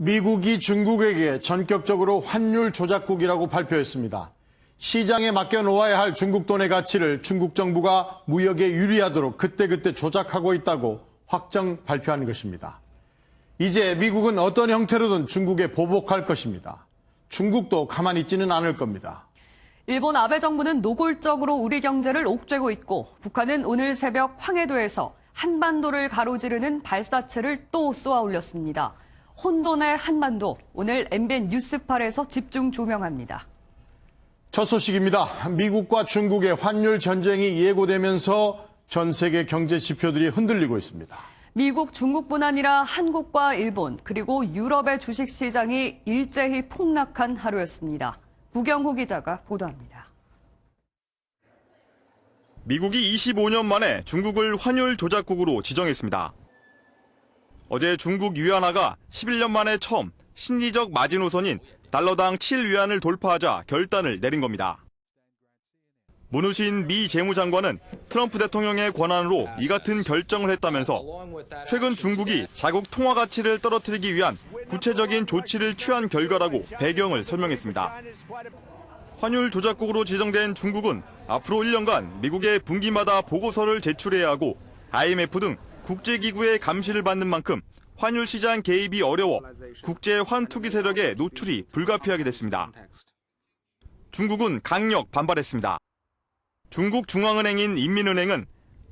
미국이 중국에게 전격적으로 환율 조작국이라고 발표했습니다. 시장에 맡겨놓아야 할 중국 돈의 가치를 중국 정부가 무역에 유리하도록 그때그때 조작하고 있다고 확정 발표한 것입니다. 이제 미국은 어떤 형태로든 중국에 보복할 것입니다. 중국도 가만히 있지는 않을 겁니다. 일본 아베 정부는 노골적으로 우리 경제를 옥죄고 있고, 북한은 오늘 새벽 황해도에서 한반도를 가로지르는 발사체를 또 쏘아 올렸습니다. 혼돈의 한반도, 오늘 MBN 뉴스8에서 집중 조명합니다. 첫 소식입니다. 미국과 중국의 환율 전쟁이 예고되면서 전 세계 경제 지표들이 흔들리고 있습니다. 미국, 중국뿐 아니라 한국과 일본, 그리고 유럽의 주식시장이 일제히 폭락한 하루였습니다. 구경호 기자가 보도합니다. 미국이 25년 만에 중국을 환율 조작국으로 지정했습니다. 어제 중국 위안화가 11년 만에 처음 심리적 마지노선인 달러당 7위안을 돌파하자 결단을 내린 겁니다. 문우신 미 재무장관은 트럼프 대통령의 권한으로 이 같은 결정을 했다면서 최근 중국이 자국 통화 가치를 떨어뜨리기 위한 구체적인 조치를 취한 결과라고 배경을 설명했습니다. 환율 조작국으로 지정된 중국은 앞으로 1년간 미국의 분기마다 보고서를 제출해야 하고 IMF 등 국제기구의 감시를 받는 만큼 환율 시장 개입이 어려워 국제 환투기 세력의 노출이 불가피하게 됐습니다. 중국은 강력 반발했습니다. 중국 중앙은행인 인민은행은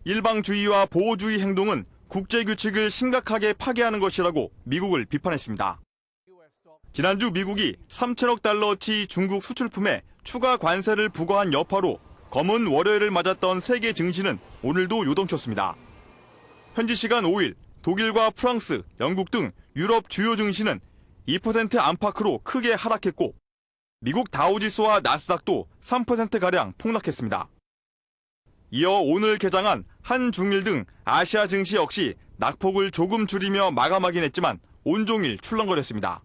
일방주의와 보호주의 행동은 국제규칙을 심각하게 파괴하는 것이라고 미국을 비판했습니다. 지난주 미국이 3천억 달러치 중국 수출품에 추가 관세를 부과한 여파로 검은 월요일을 맞았던 세계 증시는 오늘도 요동쳤습니다. 현지 시간 5일 독일과 프랑스, 영국 등 유럽 주요 증시는 2% 안팎으로 크게 하락했고 미국 다우지수와 나스닥도 3%가량 폭락했습니다. 이어 오늘 개장한 한중일 등 아시아 증시 역시 낙폭을 조금 줄이며 마감하긴 했지만 온종일 출렁거렸습니다.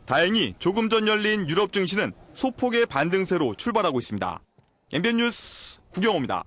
다행히 조금 전 열린 유럽 증시는 소폭의 반등세로 출발하고 있습니다. MBN 뉴스 구경호입니다.